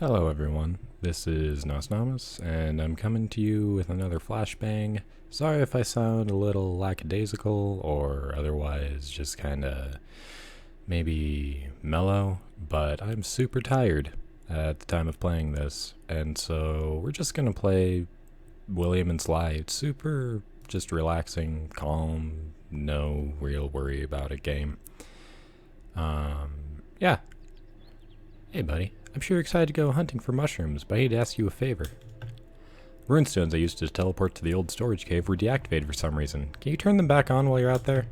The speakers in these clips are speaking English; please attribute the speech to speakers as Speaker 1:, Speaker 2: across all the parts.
Speaker 1: Hello everyone, this is Nosnomis, and I'm coming to you with another Flashbang. Sorry if I sound a little lackadaisical, or otherwise just kinda maybe mellow, but I'm super tired at the time of playing this, and so we're just gonna play William and Sly. It's super just relaxing, calm, no real worry about it game. Yeah. Hey buddy. I'm sure you're excited to go hunting for mushrooms, but I need to ask you a favor. Runestones I used to teleport to the old storage cave were deactivated for some reason. Can you turn them back on while you're out there?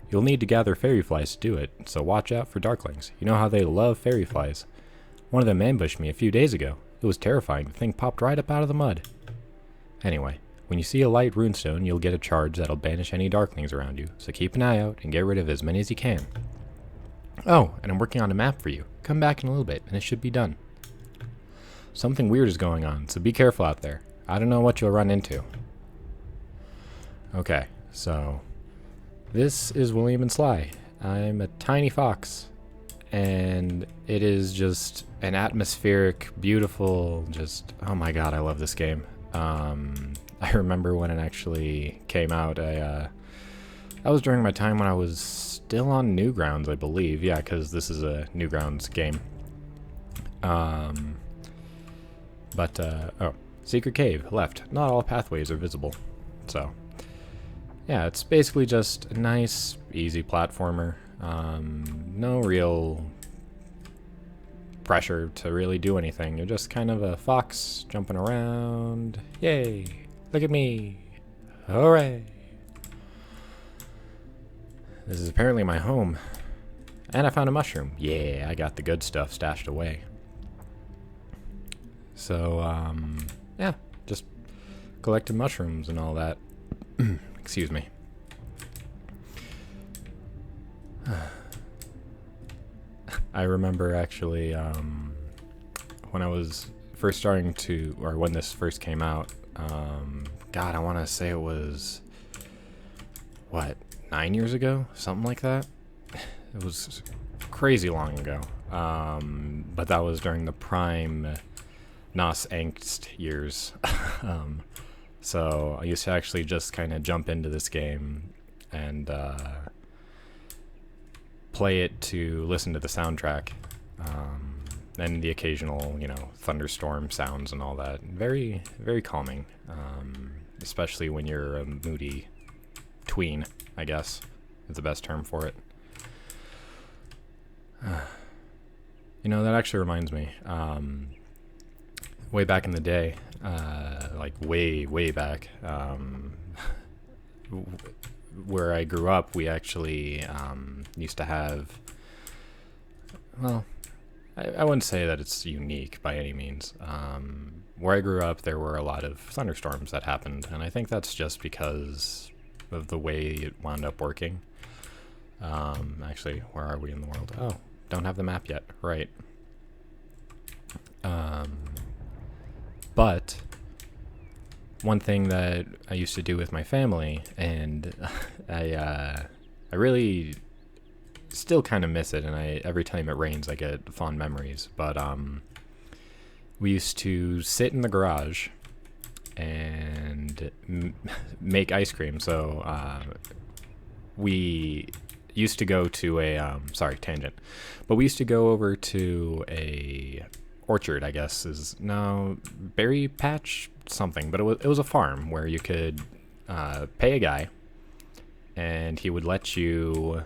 Speaker 1: You'll need to gather fairy flies to do it, so watch out for darklings. You know how they love fairy flies. One of them ambushed me a few days ago. It was terrifying. The thing popped right up out of the mud. Anyway, when you see a light runestone, you'll get a charge that'll banish any darklings around you, so keep an eye out and get rid of as many as you can. Oh, and I'm working on a map for you. Come back in a little bit, and it should be done. Something weird is going on, so be careful out there. I don't know what you'll run into. Okay, so this is William and Sly. I'm a tiny fox, and it is just an atmospheric, beautiful, just, oh my god, I love this game. I remember when it actually came out, that was during my time when I was still on Newgrounds, I believe. Yeah, because this is a Newgrounds game. Oh, secret cave, left. Not all pathways are visible. So, yeah, it's basically just a nice, easy platformer. No real pressure to really do anything. You're just kind of a fox jumping around. Yay! Look at me! Hooray! This is apparently my home. And I found a mushroom. Yeah, I got the good stuff stashed away. So, yeah, just collecting mushrooms and all that. Excuse me. I remember actually, when I was first starting to, or when this first came out, God, I want to say it was, what, 9 years ago? Something like that? It was crazy long ago. But that was during the prime Nos Angst years. So I used to actually just kind of jump into this game and play it to listen to the soundtrack. And the occasional, thunderstorm sounds and all that. Very, very calming. Especially when you're a moody tween, I guess is the best term for it. That actually reminds me. Way back in the day, like way back, where I grew up, we actually used to have, well, I wouldn't say that it's unique by any means. Where I grew up, there were a lot of thunderstorms that happened, and I think that's just because of the way it wound up working. Actually, where are we in the world? Oh, don't have the map yet. Right. But one thing that I used to do with my family, and I really still kind of miss it, and every time it rains I get fond memories, but we used to sit in the garage and make ice cream. So we used to go to a sorry, tangent, but we used to go over to a orchard, I guess is no berry patch something, but it was a farm where you could pay a guy and he would let you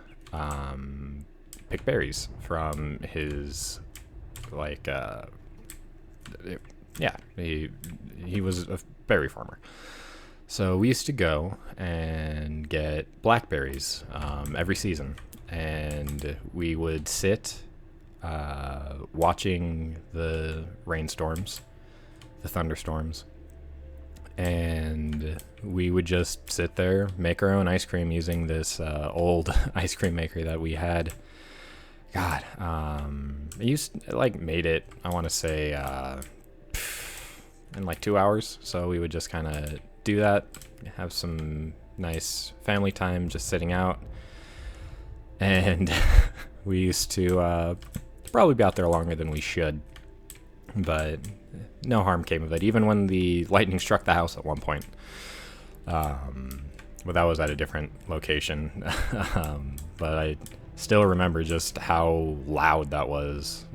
Speaker 1: pick berries from his, like, yeah, he was a berry farmer. So we used to go and get blackberries every season, and we would sit watching the rainstorms, the thunderstorms, and we would just sit there, make our own ice cream using this old ice cream maker that we had. God, made it, I want to say, in like 2 hours. So we would just kind of do that, have some nice family time just sitting out, and we used to probably be out there longer than we should. but no harm came of it, even when the lightning struck the house at one point. But that was at a different location. But I still remember just how loud that was.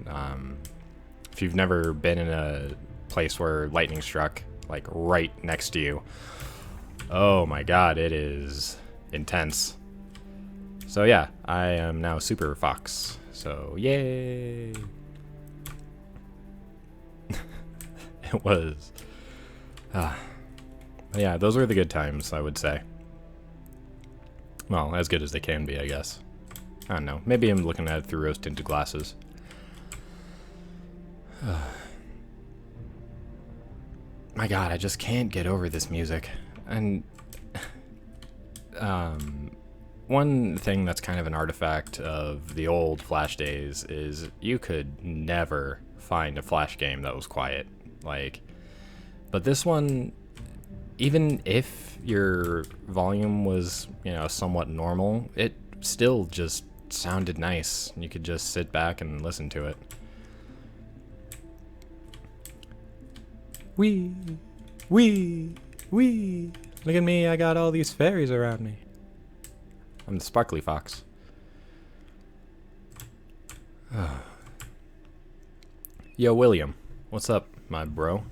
Speaker 1: If you've never been in a place where lightning struck, like right next to you, oh my god, it is intense. So yeah, I am now Super Fox. So yay! It was. Yeah, those were the good times, I would say. Well, as good as they can be, I guess. I don't know. Maybe I'm looking at it through rose-tinted glasses. My god, I just can't get over this music. And one thing that's kind of an artifact of the old Flash days is you could never find a Flash game that was quiet. Like, but this one, even if your volume was, you know, somewhat normal, it still just sounded nice. You could just sit back and listen to it. Wee, wee, wee. Look at me, I got all these fairies around me. I'm the sparkly fox. Yo, William. What's up, my bro?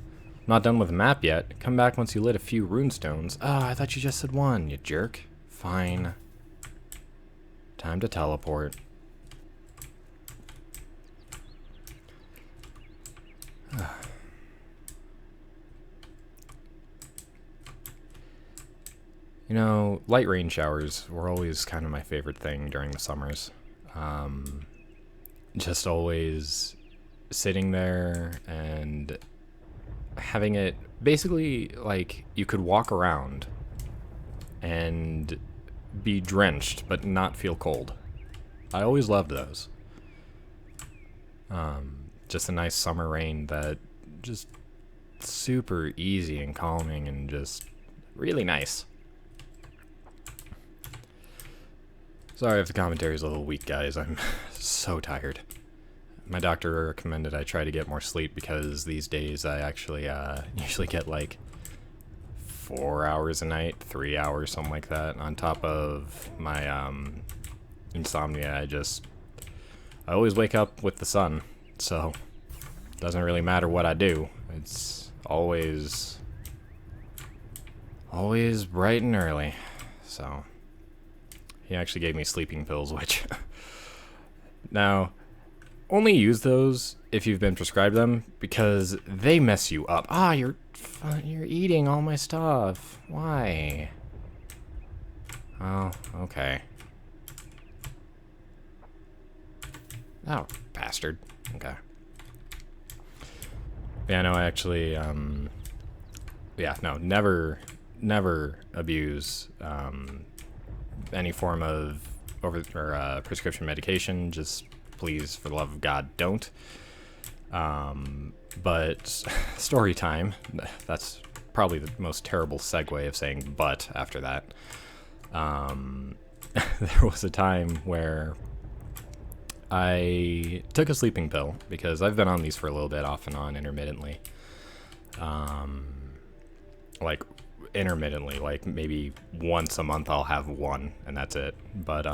Speaker 1: Not done with the map yet. Come back once you lit a few runestones. Oh, I thought you just said one, you jerk. Fine. Time to teleport. You know, light rain showers were always kind of my favorite thing during the summers. Just always sitting there and having it basically like you could walk around and be drenched but not feel cold. I always loved those. Just a nice summer rain that just super easy and calming and just really nice. Sorry if the commentary is a little weak, guys. I'm so tired. My doctor recommended I try to get more sleep because these days I actually usually get like 4 hours a night, 3 hours, something like that. On top of my insomnia, I always wake up with the sun, so it doesn't really matter what I do. It's always bright and early. So he actually gave me sleeping pills, which now only use those if you've been prescribed them because they mess you up. Ah, you're eating all my stuff. Why? Oh, okay. Oh, bastard. Okay. Yeah, no, I actually, yeah, no, never abuse any form of prescription medication. Just please, for the love of God, don't. But story time. That's probably the most terrible segue of saying "but" after that. There was a time where I took a sleeping pill because I've been on these for a little bit, off and on, intermittently. Like intermittently, like maybe once a month I'll have one, and that's it. But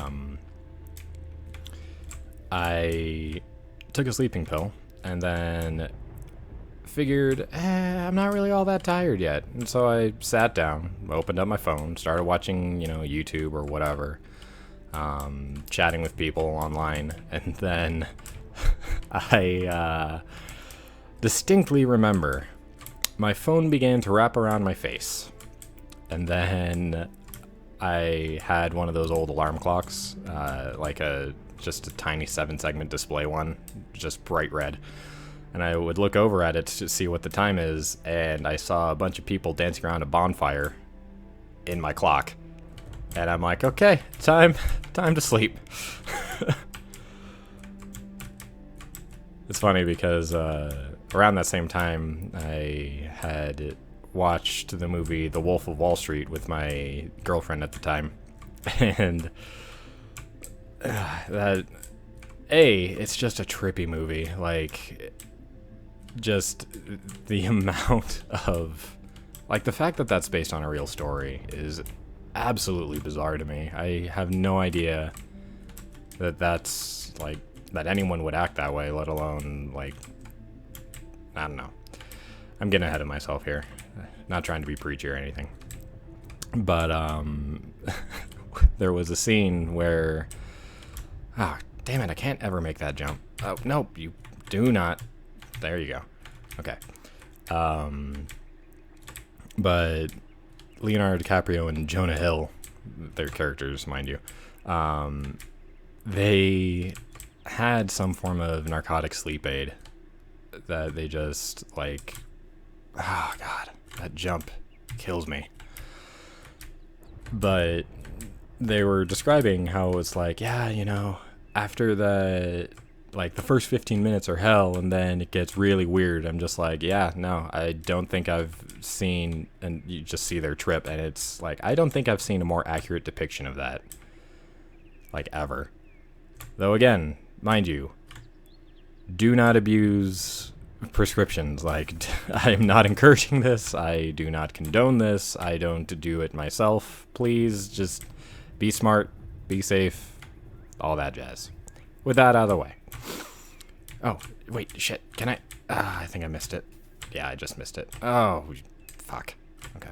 Speaker 1: I took a sleeping pill and then figured I'm not really all that tired yet, and so I sat down, opened up my phone, started watching, you know, YouTube or whatever, chatting with people online, and then I distinctly remember my phone began to wrap around my face, and then I had one of those old alarm clocks, like just a tiny 7-segment display one, just bright red. And I would look over at it to see what the time is, and I saw a bunch of people dancing around a bonfire in my clock. And I'm like, okay, time to sleep. It's funny because around that same time, I had watched the movie The Wolf of Wall Street with my girlfriend at the time. And it's just a trippy movie. Like, just the amount of, like, the fact that that's based on a real story is absolutely bizarre to me. I have no idea that that's, like, that anyone would act that way, let alone, like, I don't know. I'm getting ahead of myself here. Not trying to be preachy or anything. But, there was a scene where, damn it, I can't ever make that jump. Oh, nope, you do not. There you go. Okay. But Leonardo DiCaprio and Jonah Hill, their characters, mind you, they had some form of narcotic sleep aid that they just, like, oh god, that jump kills me. But they were describing how it was like, yeah, you know, after the, like, the first 15 minutes are hell, and then it gets really weird. I'm just like, yeah, no, I don't think I've seen, and you just see their trip, and it's like, I don't think I've seen a more accurate depiction of that, like, ever. Though again, mind you, do not abuse prescriptions. Like, I am not encouraging this. I do not condone this. I don't do it myself. Please just be smart, be safe, all that jazz. With that out of the way. Oh, wait, shit. Can I? I think I missed it. Yeah, I just missed it. Oh, fuck. Okay.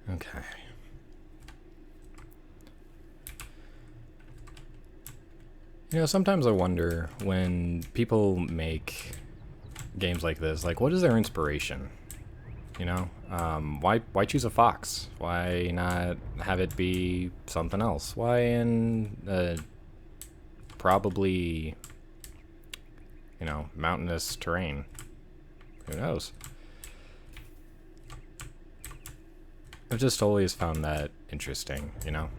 Speaker 1: Okay. You know, sometimes I wonder when people make games like this, like, what is their inspiration? You know, why choose a fox? Why not have it be something else? Why in probably, you know, mountainous terrain? Who knows? I've just always found that interesting, you know?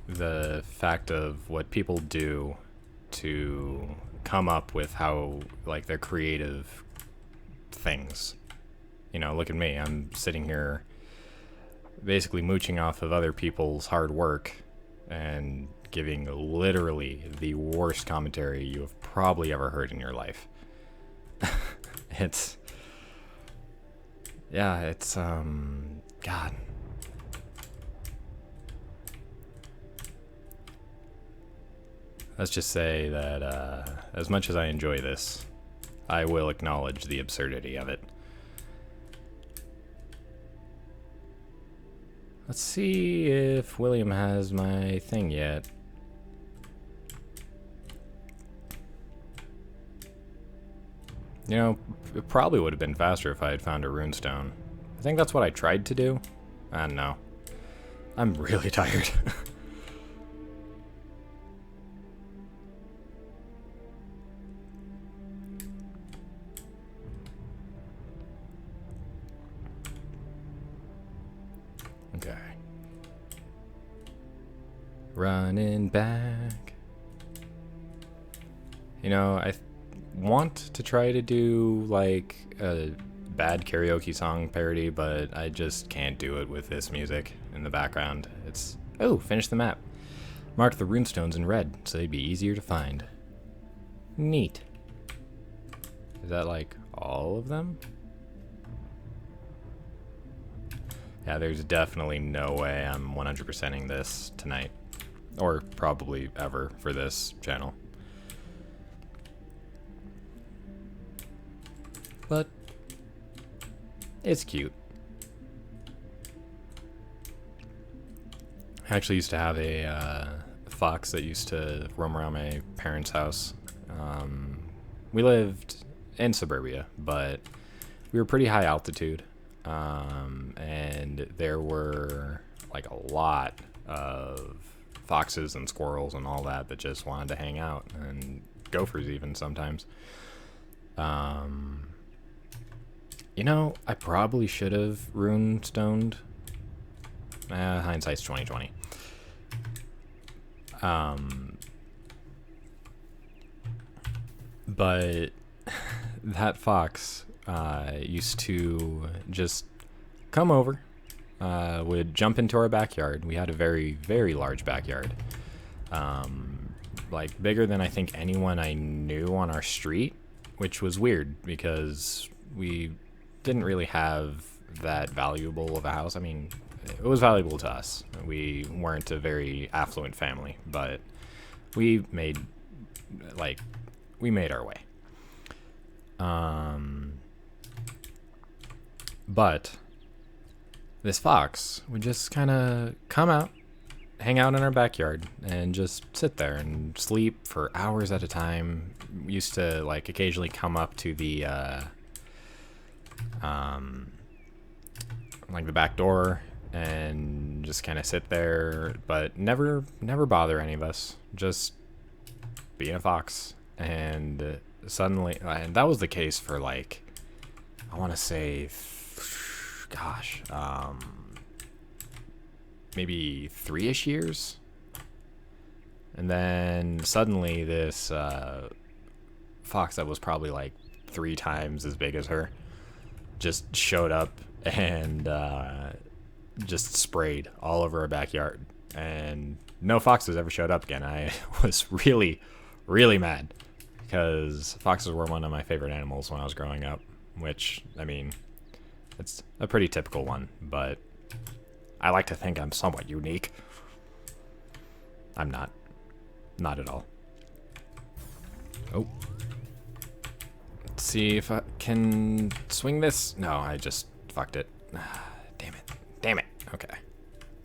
Speaker 1: The fact of what people do to come up with how, like, their creative things. You know, look at me. I'm sitting here basically mooching off of other people's hard work and giving literally the worst commentary you have probably ever heard in your life. It's... yeah, it's, God. Let's just say that, as much as I enjoy this, I will acknowledge the absurdity of it. Let's see if William has my thing yet. You know, it probably would have been faster if I had found a runestone. I think that's what I tried to do. I don't know. I'm really tired. Okay. Running back. You know, I want to try to do, like, a bad karaoke song parody, but I just can't do it with this music in the background. It's... oh, finish the map. Mark the runestones in red, so they'd be easier to find. Neat. Is that, like, all of them? Yeah, there's definitely no way I'm 100%ing this tonight. Or probably ever for this channel. But it's cute. I actually used to have a fox that used to roam around my parents' house. We lived in suburbia, but we were pretty high altitude. And there were, like, a lot of foxes and squirrels and all that that just wanted to hang out, and gophers even sometimes. You know, I probably should have rune-stoned. Hindsight's 20/20. But that fox used to just come over, would jump into our backyard. We had a very, very large backyard. Like bigger than I think anyone I knew on our street, which was weird because we didn't really have that valuable of a house. I mean, it was valuable to us. We weren't a very affluent family, but we made our way. But this fox would just kind of come out, hang out in our backyard, and just sit there and sleep for hours at a time. We used to like occasionally come up to the like the back door and just kind of sit there, but never bother any of us. Just being a fox. And suddenly, and that was the case for like, I want to say, gosh, maybe 3-ish years. And then suddenly this fox that was probably like 3 times as big as her just showed up and just sprayed all over our backyard. And no foxes ever showed up again. I was really, really mad because foxes were one of my favorite animals when I was growing up, which, I mean, it's a pretty typical one, but I like to think I'm somewhat unique. I'm not. Not at all. Oh. Let's see if I can swing this. No, I just fucked it. Damn it. Damn it. Okay.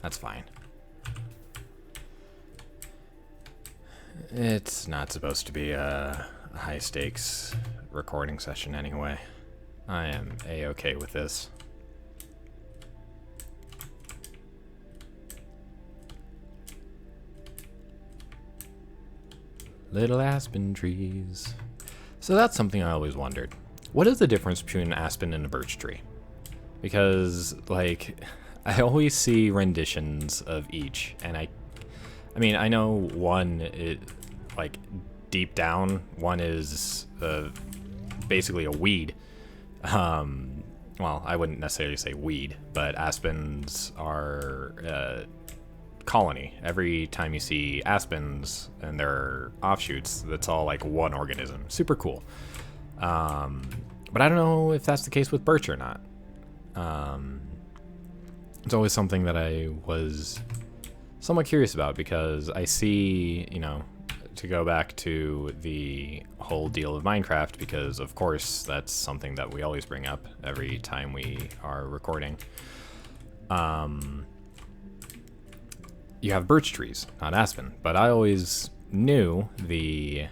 Speaker 1: That's fine. It's not supposed to be a high-stakes recording session anyway. I am A-okay with this. Little aspen trees. So that's something I always wondered. What is the difference between an aspen and a birch tree? Because, like, I always see renditions of each, and I mean, I know one, like, deep down, one is basically a weed. Well, I wouldn't necessarily say weed, but aspens are colony. Every time you see aspens and their offshoots, that's all like one organism. Super cool. But I don't know if that's the case with birch or not. It's always something that I was somewhat curious about because I see, you know, to go back to the whole deal of Minecraft, because of course that's something that we always bring up every time we are recording. You have birch trees, not aspen, but I always knew the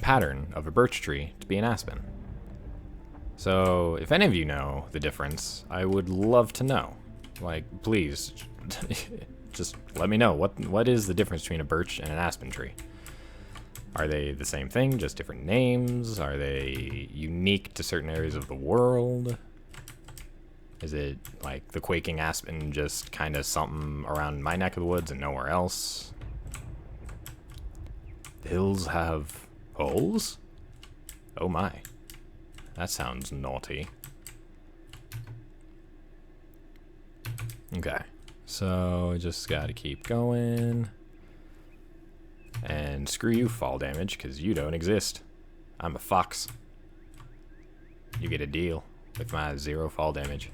Speaker 1: pattern of a birch tree to be an aspen. So if any of you know the difference, I would love to know. Like, please, just let me know. What is the difference between a birch and an aspen tree? Are they the same thing, just different names? Are they unique to certain areas of the world? Is it like the quaking aspen just kind of something around my neck of the woods and nowhere else? The hills have holes? Oh my. That sounds naughty. Okay. So just gotta keep going. And screw you, fall damage, because you don't exist. I'm a fox. You get a deal with my 0 fall damage.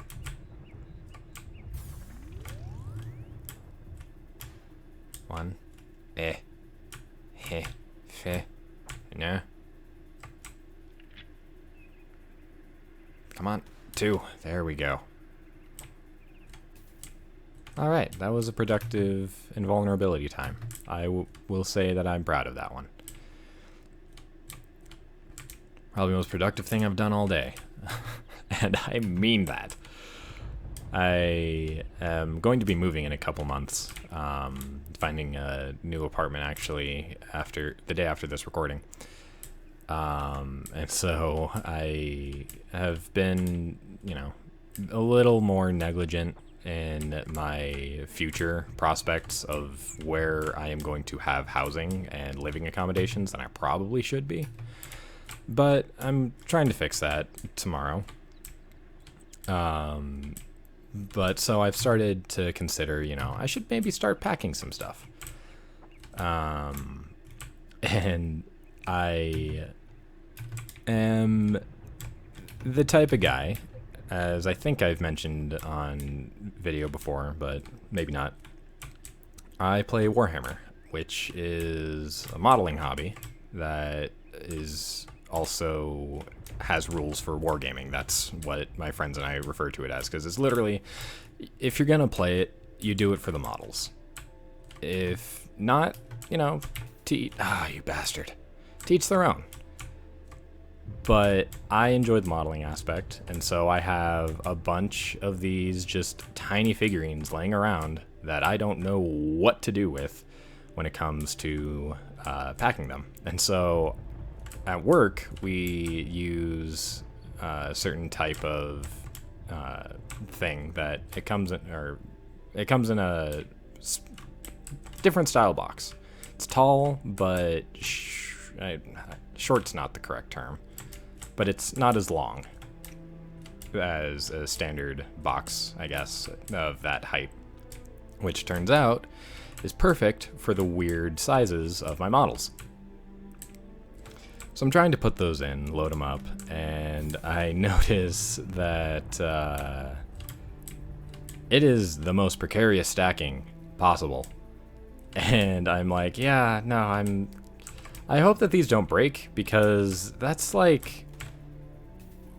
Speaker 1: One. Heh. Feh. No. Come on. 2. There we go. Alright, that was a productive invulnerability time. I will say that I'm proud of that one. Probably the most productive thing I've done all day. And I mean that. I am going to be moving in a couple months. Finding a new apartment actually after the day after this recording. And so I have been, you know, a little more negligent in my future prospects of where I am going to have housing and living accommodations than I probably should be. But I'm trying to fix that tomorrow. But so I've started to consider, you know, I should maybe start packing some stuff. And I am the type of guy, as I think I've mentioned on video before, but maybe not. I play Warhammer, which is a modeling hobby that is also has rules for wargaming. That's what my friends and I refer to it as, because it's literally, if you're gonna play it, you do it for the models. If not, you know, you bastard. To each their own. But I enjoy the modeling aspect, and so I have a bunch of these just tiny figurines laying around that I don't know what to do with when it comes to packing them. And so at work, we use a certain type of thing that it comes in a different style box. It's tall, but short's not the correct term. But it's not as long as a standard box, I guess, of that height, which turns out is perfect for the weird sizes of my models. So I'm trying to put those in, load them up, and I notice that it is the most precarious stacking possible. And I'm like, yeah, no, I hope that these don't break, because that's like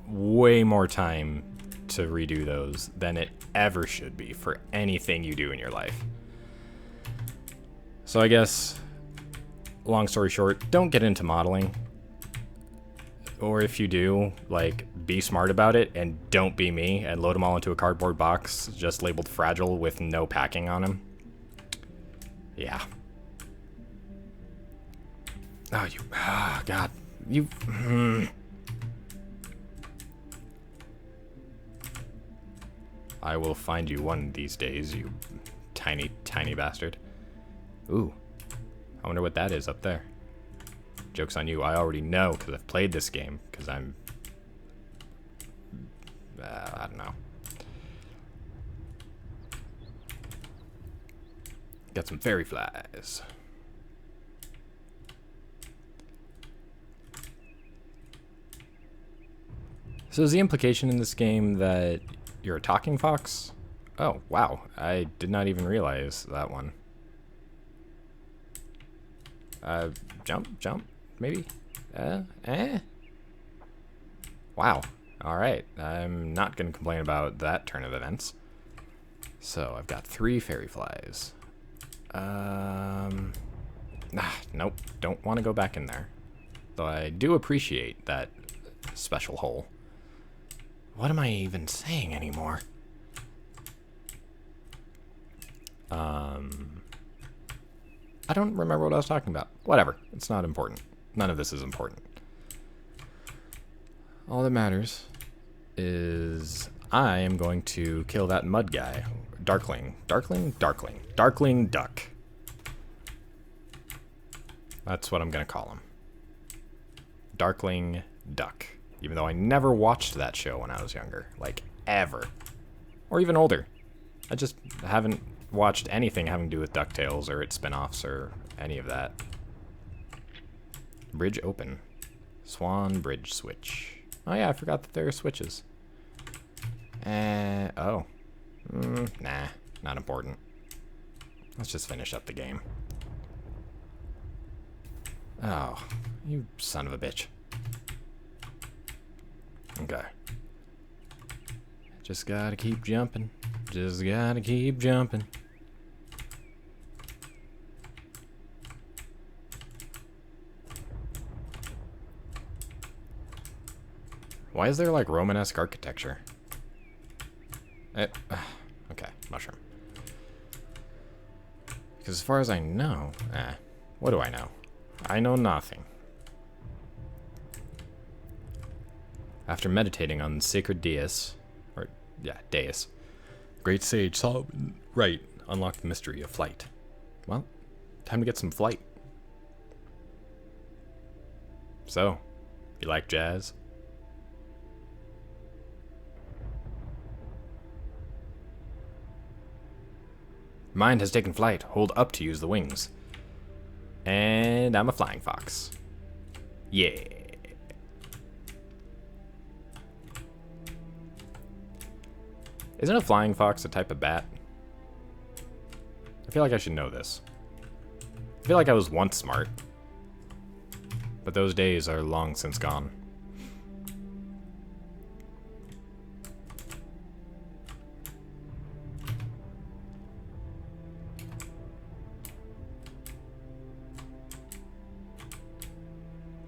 Speaker 1: way more time to redo those than it ever should be for anything you do in your life. So I guess, long story short, don't get into modeling. Or if you do, like, be smart about it and don't be me and load them all into a cardboard box just labeled fragile with no packing on them. Yeah. God. I will find you one of these days, you tiny, tiny bastard. Ooh. I wonder what that is up there. Joke's on you, I already know, because I've played this game, because I'm... I don't know. Got some fairy flies. So is the implication in this game that you're a talking fox? Oh, wow. I did not even realize that one. Jump, maybe? Wow. Alright. I'm not going to complain about that turn of events. So, I've got 3 fairy flies. Nope. Don't want to go back in there. Though I do appreciate that special hole. What am I even saying anymore? I don't remember what I was talking about. Whatever. It's not important. None of this is important. All that matters is I am going to kill that mud guy. Darkling duck. That's what I'm going to call him. Darkling duck. Even though I never watched that show when I was younger. Like, ever. Or even older. I just haven't watched anything having to do with DuckTales or its spin-offs or any of that. Bridge open. Swan bridge switch. Oh yeah, I forgot that there are switches. Oh. Nah, not important. Let's just finish up the game. Oh, you son of a bitch. Okay. Just gotta keep jumping. Just gotta keep jumping. Why is there like Romanesque architecture? Okay, mushroom. Because as far as I know, what do I know? I know nothing. After meditating on sacred dais, dais, great sage Solomon Right unlocked the mystery of flight. Well, time to get some flight. So, you like jazz? Mind has taken flight. Hold up to use the wings. And I'm a flying fox. Yeah. Isn't a flying fox a type of bat? I feel like I should know this. I feel like I was once smart. But those days are long since gone.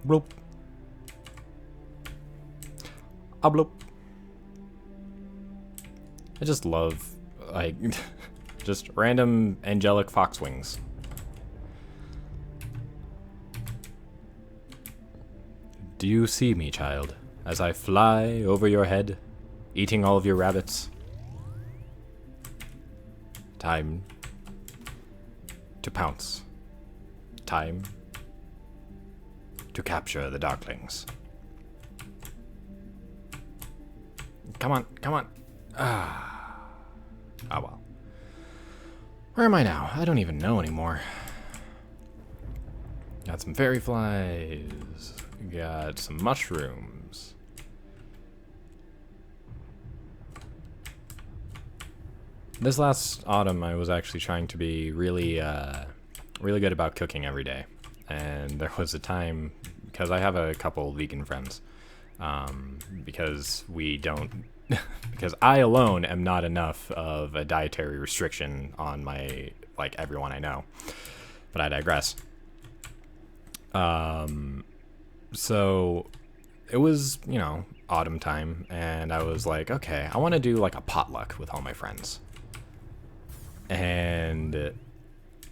Speaker 1: Bloop. Ah, bloop. I just love, like, just random angelic fox wings. Do you see me, child, as I fly over your head, eating all of your rabbits? Time to pounce. Time to capture the darklings. Come on, come on. Ah, well. Where am I now? I don't even know anymore. Got some fairy flies. Got some mushrooms. This last autumn, I was actually trying to be really good about cooking every day. And there was a time, because I have a couple vegan friends, because we don't, because I alone am not enough of a dietary restriction on my, like, everyone I know. But I digress. So it was, you know, autumn time, and I was like, okay, I want to do like a potluck with all my friends. And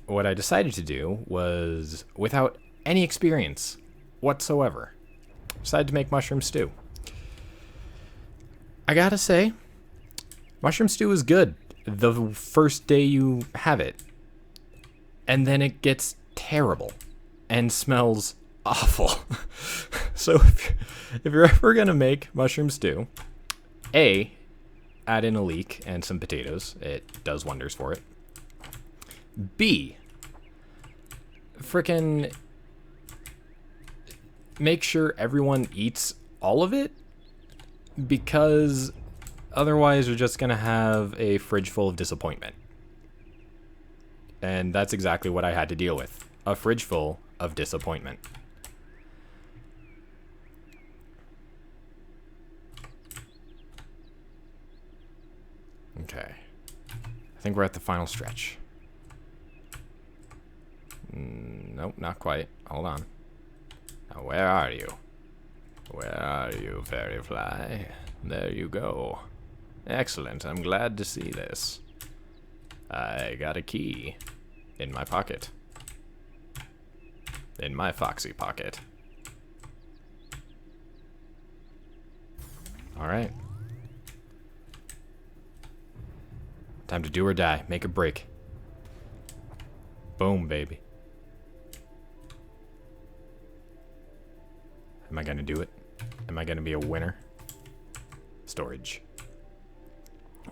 Speaker 1: what I decided to do was, without any experience whatsoever, decided to make mushroom stew. I gotta say, mushroom stew is good the first day you have it. And then it gets terrible and smells awful. So if you're ever gonna make mushroom stew, A, add in a leek and some potatoes. It does wonders for it. B, frickin' make sure everyone eats all of it, because otherwise you're just gonna have a fridge full of disappointment. And that's exactly what I had to deal with. A fridge full of disappointment. Okay. I think we're at the final stretch. Nope, not quite. Hold on. Now, where are you? Where are you, fairy fly? There you go. Excellent. I'm glad to see this. I got a key in my pocket. In my foxy pocket. Alright. Time to do or die. Make or break. Boom, baby. Am I gonna do it? Am I gonna be a winner? Storage.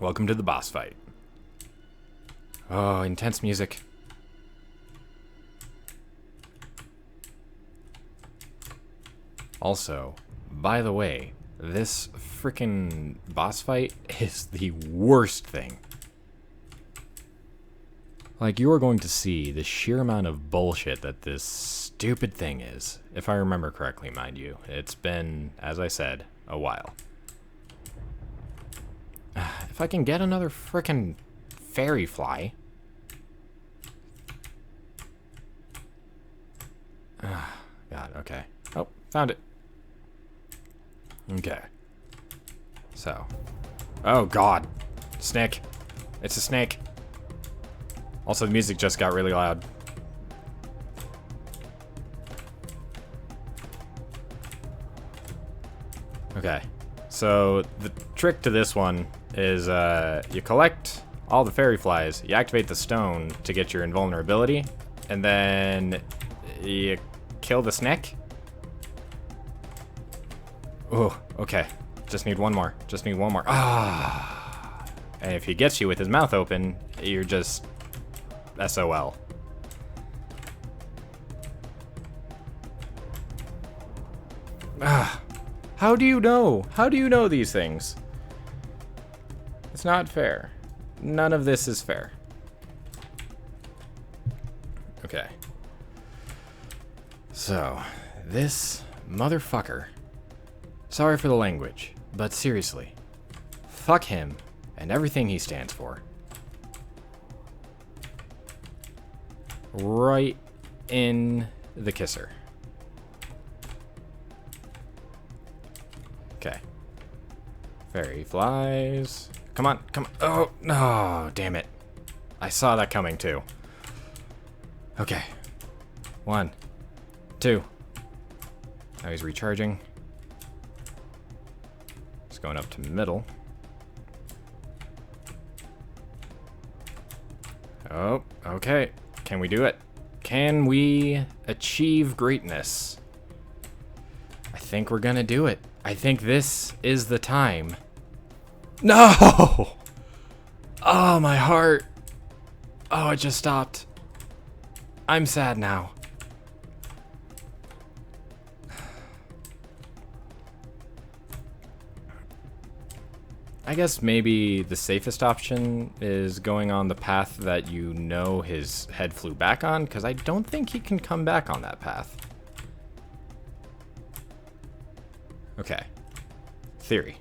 Speaker 1: Welcome to the boss fight. Oh, intense music. Also, by the way, this frickin' boss fight is the worst thing. Like, you are going to see the sheer amount of bullshit that this stupid thing is. If I remember correctly, mind you. It's been, as I said, a while. If I can get another frickin' fairy fly. God, okay. Oh, found it. Okay. So. Oh, God. Snake. It's a snake. Also, the music just got really loud. Okay. So, the trick to this one is you collect all the fairy flies, you activate the stone to get your invulnerability, and then you kill the snake. Oh, okay. Just need one more. Just need one more. Ah. And if he gets you with his mouth open, you're just SOL. Ah, how do you know? How do you know these things? It's not fair. None of this is fair. Okay. So, this motherfucker. Sorry for the language, but seriously. Fuck him and everything he stands for. Right in the kisser. Okay. Fairy flies. Come on, come on. Oh, no, damn it. I saw that coming too. Okay. 1, 2. Now he's recharging. He's going up to middle. Oh, okay. Can we do it? Can we achieve greatness? I think we're gonna do it. I think this is the time. No! Oh, my heart. Oh, it just stopped. I'm sad now. I guess maybe the safest option is going on the path that you know his head flew back on, because I don't think he can come back on that path. Okay. Theory.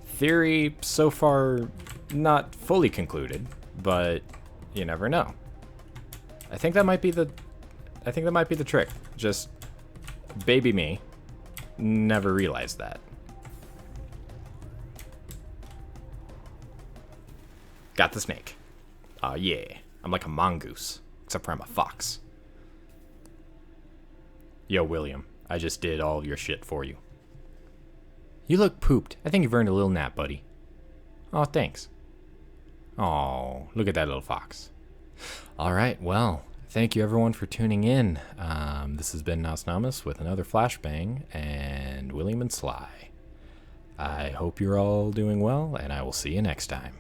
Speaker 1: Theory, so far, not fully concluded, but you never know. I think that might be the trick. Just baby me never realized that. Got the snake. Aw, yeah. I'm like a mongoose, except for I'm a fox. Yo, William, I just did all of your shit for you. You look pooped. I think you've earned a little nap, buddy. Aw, thanks. Aw, look at that little fox. Alright, well, thank you everyone for tuning in. This has been Nosnomis with another Flashbang and William and Sly. I hope you're all doing well, and I will see you next time.